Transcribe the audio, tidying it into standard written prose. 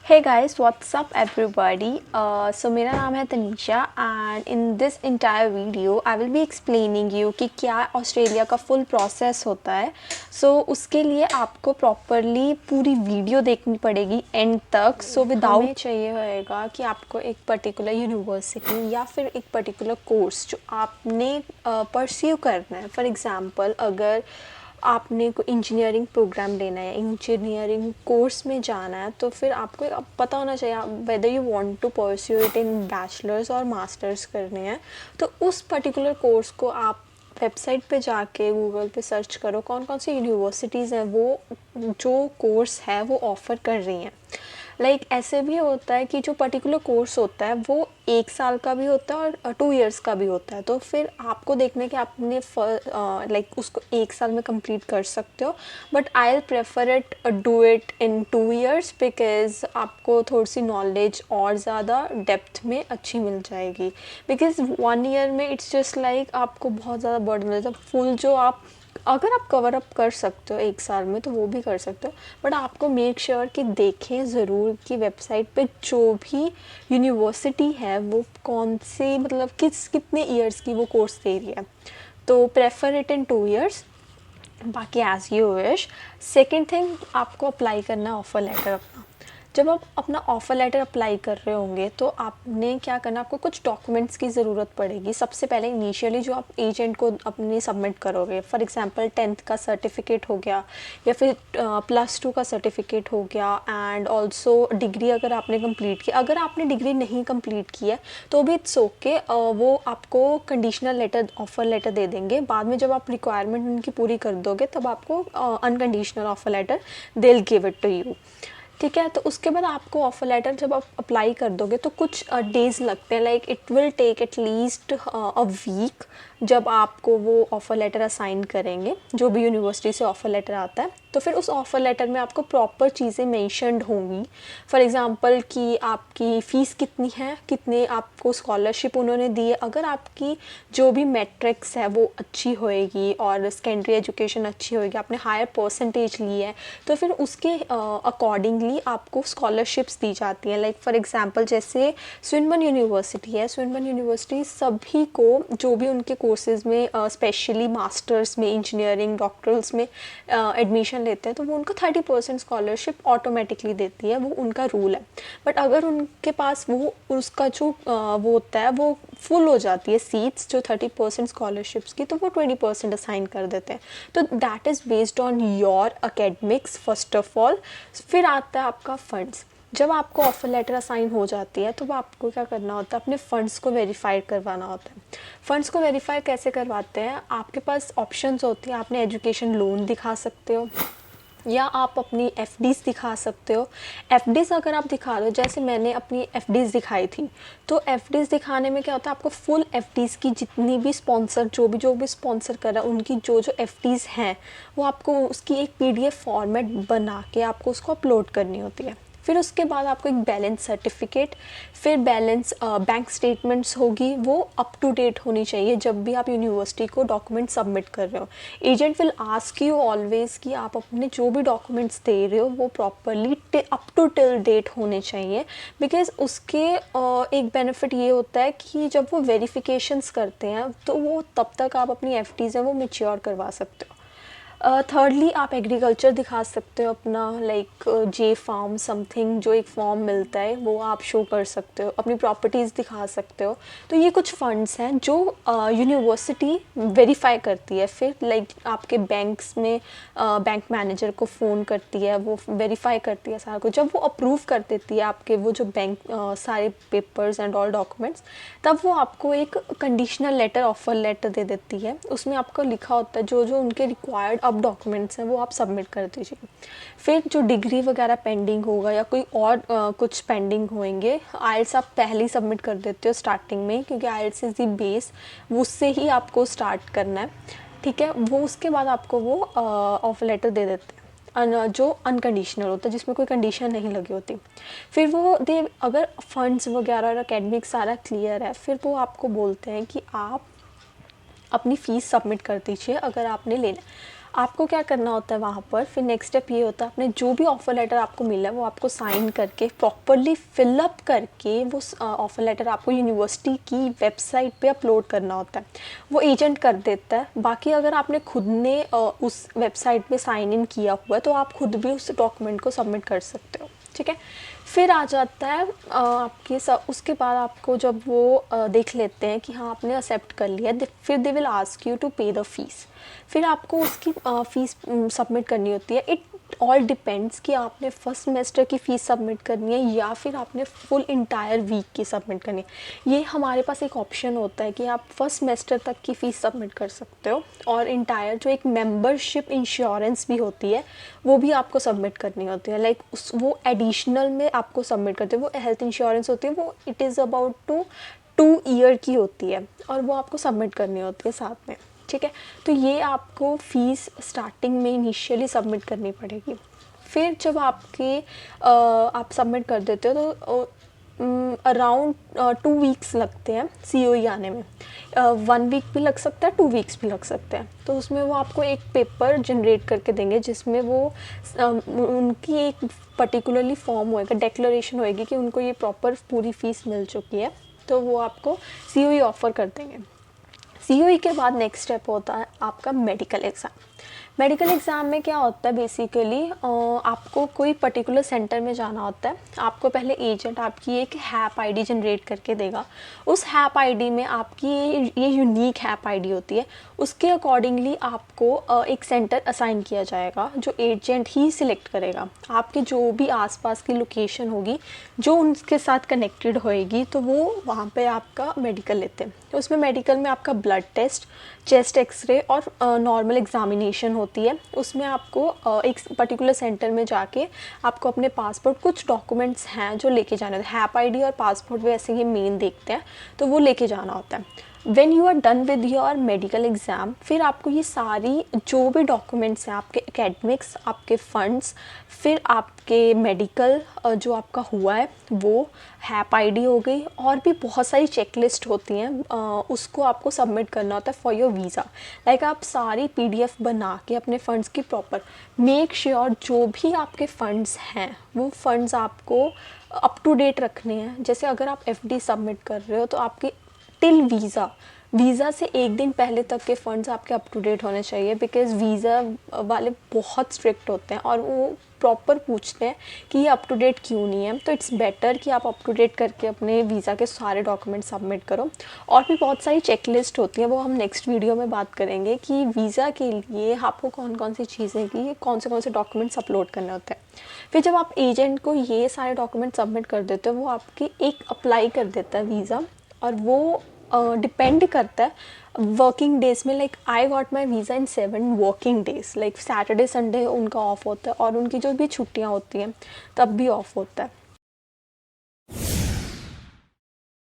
Hey guys, what's up everybody? So मेरा नाम है Tanisha and in this entire video I will be explaining you कि क्या Australia का फुल प्रोसेस होता है. So उसके लिए आपको प्रॉपरली पूरी वीडियो देखनी पड़ेगी एंड तक. सो विदाउट हमें चाहिए होएगा कि आपको एक पर्टिकुलर यूनिवर्सिटी या फिर एक पर्टिकुलर कोर्स जो आपने परस्यू करना है. फॉर एग्ज़ाम्पल अगर आपने को इंजीनियरिंग प्रोग्राम लेना है, इंजीनियरिंग कोर्स में जाना है, तो फिर आपको अब पता होना चाहिए whether you want to pursue it in bachelors और मास्टर्स करने हैं. तो उस पर्टिकुलर कोर्स को आप वेबसाइट पे जाके गूगल पे सर्च करो कौन कौन सी यूनिवर्सिटीज़ हैं वो जो कोर्स है वो ऑफ़र कर रही हैं. ऐसे भी होता है कि जो पर्टिकुलर कोर्स होता है वो 1 साल का भी होता है और 2 इयर्स का भी होता है. तो फिर आपको देखना है कि आपने उसको 1 साल में कंप्लीट कर सकते हो. But I will prefer it do it in 2 years because आपको थोड़ी सी नॉलेज और ज़्यादा डेप्थ में अच्छी मिल जाएगी. बिकॉज 1 ईयर में इट्स जस्ट आपको बहुत ज़्यादा बर्डन मिलता है. फुल जो आप अगर आप कवर अप कर सकते हो 1 साल में तो वो भी कर सकते हो. बट आपको मेक श्योर कि देखें ज़रूर कि वेबसाइट पे जो भी यूनिवर्सिटी है वो कौन सी कितने ईयर्स की वो कोर्स दे रही है. तो प्रेफर इट इन 2 इयर्स. बाकी as you wish. Second thing, आपको अप्लाई करना ऑफर लेटर अपना. जब आप अपना ऑफ़र लेटर अप्लाई कर रहे होंगे तो आपने क्या करना, आपको कुछ डॉक्यूमेंट्स की ज़रूरत पड़ेगी. सबसे पहले इनिशियली जो आप एजेंट को अपनी सबमिट करोगे, फॉर एग्जांपल 10th का सर्टिफिकेट हो गया या फिर +2 का सर्टिफिकेट हो गया एंड ऑल्सो डिग्री अगर आपने कंप्लीट की. अगर आपने डिग्री नहीं कंप्लीट की है तो भी इट्स ओके. वो आपको कंडीशनल लेटर, ऑफ़र लेटर दे देंगे. बाद में जब आप रिक्वायरमेंट उनकी पूरी कर दोगे तब आपको unconditional offer letter they will give it to you. ठीक है. तो उसके बाद आपको ऑफ़र लेटर जब आप अप्लाई कर दोगे तो कुछ डेज़ लगते हैं. It will take at least a week जब आपको वो ऑफ़र लेटर असाइन करेंगे. जो भी यूनिवर्सिटी से ऑफ़र लेटर आता है तो फिर उस ऑफ़र लेटर में आपको प्रॉपर चीज़ें मेंशन्ड होंगी. फॉर एग्ज़ाम्पल कि आपकी फ़ीस कितनी है, कितने आपको स्कॉलरशिप उन्होंने दी है. अगर आपकी जो भी मैट्रिक्स है वो अच्छी होएगी और सेकेंडरी एजुकेशन अच्छी होएगी, आपने हायर परसेंटेज ली है, तो फिर उसके अकॉर्डिंगली आपको स्कॉलरशिप्स दी जाती हैं. फॉर एग्ज़ाम्पल जैसे स्विनबर्न यूनिवर्सिटी है. स्विनबर्न यूनिवर्सिटी सभी को जो भी उनके कोर्सेज़ में स्पेशली मास्टर्स में, इंजीनियरिंग, डॉक्टरल्स में एडमिशन लेते हैं तो वो उनको 30% स्कॉलरशिप ऑटोमेटिकली देती है. वो उनका रूल है. बट अगर उनके पास वो उसका जो वो होता है वो फुल हो जाती है सीट्स जो 30% स्कॉलरशिप्स की, तो वो 20% असाइन कर देते हैं. तो that is based on your academics first of all. फिर आता है आपका फंड्स. जब आपको ऑफ़र लेटर असाइन हो जाती है तो आपको क्या करना होता है, अपने फ़ंड्स को वेरीफाई करवाना होता है. फ़ंड्स को वेरीफाई कैसे करवाते हैं, आपके पास ऑप्शंस होती हैं. आपने एजुकेशन लोन दिखा सकते हो या आप अपनी एफडीज़ दिखा सकते हो. एफडीज़ अगर आप दिखा दो, जैसे मैंने अपनी एफडीज़ दिखाई थी, तो एफडीज़ दिखाने में क्या होता है, आपको फुल एफडीज़ की जितनी भी स्पॉन्सर जो भी स्पॉन्सर कर रहा है उनकी जो एफडीज़ हैं वो आपको उसकी एक पीडीएफ फॉर्मेट बना के आपको उसको अपलोड करनी होती है. फिर उसके बाद आपको एक बैलेंस सर्टिफिकेट, फिर बैलेंस बैंक स्टेटमेंट्स होगी, वो अप टू डेट होनी चाहिए जब भी आप यूनिवर्सिटी को डॉक्यूमेंट सबमिट कर रहे हो. Agent will ask you always कि आप अपने जो भी डॉक्यूमेंट्स दे रहे हो वो properly up to till date होने चाहिए. बिकॉज उसके एक बेनिफिट ये होता है कि जब वो वेरिफिकेशंस करते हैं तो वो तब तक आप अपनी एफडीज़ हैं वो मैच्योर करवा सकते हो. थर्डली आप एग्रीकल्चर दिखा सकते हो अपना, जे फार्म समथिंग जो एक फॉर्म मिलता है वो आप शो कर सकते हो. अपनी प्रॉपर्टीज़ दिखा सकते हो. तो ये कुछ फंड्स हैं जो यूनिवर्सिटी वेरीफाई करती है. फिर आपके बैंक्स में बैंक मैनेजर को फ़ोन करती है, वो वेरीफाई करती है सारा कुछ. जब वो अप्रूव कर देती है आपके वो जो बैंक सारे पेपर्स एंड ऑल डॉक्यूमेंट्स, तब वो आपको एक कंडीशनल लेटर, ऑफर लेटर दे देती है. उसमें आपको लिखा होता है जो जो उनके रिक्वायर्ड अब डॉक्यूमेंट्स हैं वो आप सबमिट कर दीजिए. फिर जो डिग्री वगैरह पेंडिंग होगा या कोई और कुछ पेंडिंग होंगे, आइल्स आप पहले ही सबमिट कर देते हो स्टार्टिंग में, क्योंकि आइल्स इज़ दी बेस, उससे ही आपको स्टार्ट करना है. ठीक है. वो उसके बाद आपको वो ऑफर लेटर दे देते हैं जो अनकंडीशनल होता है, जिसमें कोई कंडीशन नहीं लगी होती. फिर वो अगर फंड्स वगैरह और एकेडमिक सारा क्लियर है, फिर वो आपको बोलते हैं कि आप अपनी फ़ीस सबमिट कर दीजिए अगर आपने लेना है. आपको क्या करना होता है वहाँ पर, फिर नेक्स्ट स्टेप ये होता है अपने जो भी ऑफ़र लेटर आपको मिला है वो आपको साइन करके प्रॉपरली फिलअप करके वो ऑफ़र लेटर आपको यूनिवर्सिटी की वेबसाइट पे अपलोड करना होता है। वो एजेंट कर देता है। बाकी अगर आपने खुद ने उस वेबसाइट पे साइन इन किया हुआ है तो आप खुद भी उस डॉक्यूमेंट को सबमिट कर सकते हो, ठीक है। फिर आ जाता है आपके उसके बाद आपको जब वो देख लेते हैं कि हाँ आपने एक्सेप्ट कर लिया, फिर they will ask you to pay the fees. फिर आपको उसकी फ़ीस सबमिट करनी होती है। इट ऑल डिपेंड्स कि आपने फर्स्ट सेमेस्टर की फ़ीस सबमिट करनी है या फिर आपने फुल इंटायर वीक की सबमिट करनी है। ये हमारे पास एक ऑप्शन होता है कि आप फर्स्ट सेमेस्टर तक की फ़ीस सबमिट कर सकते हो, और इंटायर जो एक मेंबरशिप इंश्योरेंस भी होती है वो भी आपको सबमिट करनी होती है। लाइक वो एडिशनल में आपको सबमिट करते हैं। वो हेल्थ इंश्योरेंस होती है, वो इट इज़ अबाउट 2 ईयर की होती है और वो आपको सबमिट करनी होती है साथ में, ठीक है। तो ये आपको फ़ीस स्टार्टिंग में इनिशियली सबमिट करनी पड़ेगी। फिर जब आप सबमिट कर देते हो तो अराउंड 2 वीक्स लगते हैं COE आने में। 1 वीक भी लग सकता है, 2 वीक्स भी लग सकते हैं। तो उसमें वो आपको एक पेपर जनरेट करके देंगे जिसमें वो उनकी एक पर्टिकुलरली फॉर्म होएगा, डिक्लेरेशन होएगी कि उनको ये प्रॉपर पूरी फ़ीस मिल चुकी है, तो वो आपको COE ऑफ़र कर देंगे। COE के बाद नेक्स्ट स्टेप होता है आपका मेडिकल एग्ज़ाम। मेडिकल एग्ज़ाम में क्या होता है बेसिकली, आपको कोई पर्टिकुलर सेंटर में जाना होता है। आपको पहले एजेंट आपकी एक हैप आईडी जनरेट करके देगा। उस हैप आईडी में आपकी ये यूनिक हैप आईडी होती है। उसके अकॉर्डिंगली आपको एक सेंटर असाइन किया जाएगा जो एजेंट ही सिलेक्ट करेगा। आपके जो भी आसपास की लोकेशन होगी जो उनके साथ कनेक्टेड होएगी तो वो वहाँ पे आपका मेडिकल लेते हैं। तो उसमें मेडिकल में आपका ब्लड टेस्ट, चेस्ट एक्सरे और नॉर्मल एग्जामिनेशन होती है। उसमें आपको एक पर्टिकुलर सेंटर में जाके आपको अपने पासपोर्ट, कुछ डॉक्यूमेंट्स हैं जो लेके जाने होते हैं। हैप आईडी और पासपोर्ट वैसे ये मेन देखते हैं, तो वो लेके जाना होता है। When you are done with your medical exam, फिर आपको ये सारी जो भी डॉक्यूमेंट्स हैं, आपके एकेडमिक्स, आपके फंड्स, फिर आपके मेडिकल जो आपका हुआ है वो, हैप आईडी हो गई, और भी बहुत सारी चेकलिस्ट होती हैं, उसको आपको सबमिट करना होता है फॉर योर वीज़ा। लाइक आप सारी PDF बना के अपने फ़ंड्स की प्रॉपर मेक श्योर जो भी आपके फ़ंड्स हैं वो फ़ंड्स आपको अप टू डेट रखने हैं। जैसे अगर आप FD सबमिट कर रहे हो तो आपकी टिल वीज़ा से एक दिन पहले तक के फ़ंड्स आपके अप टू डेट होने चाहिए, बिकॉज़ वीज़ा वाले बहुत स्ट्रिक्ट होते हैं और वो प्रॉपर पूछते हैं कि ये अप टू डेट क्यों नहीं है। तो इट्स बेटर कि आप अप टू डेट करके अपने वीज़ा के सारे डॉक्यूमेंट सबमिट करो। और भी बहुत सारी चेकलिस्ट होती है, वो हम नेक्स्ट वीडियो में बात करेंगे कि वीज़ा के लिए आपको कौन कौन सी चीज़ें की कौन से डॉक्यूमेंट्स अपलोड करने होते हैं। फिर जब आप एजेंट को ये सारे डॉक्यूमेंट सबमिट कर देते हो वो आपकी एक अप्लाई कर देता है वीज़ा, और वो डिपेंड करता है वर्किंग डेज़ में। Like I got my visa in 7 working days. Like Saturday Sunday उनका ऑफ होता है और उनकी जो भी छुट्टियां होती हैं तब भी ऑफ होता है।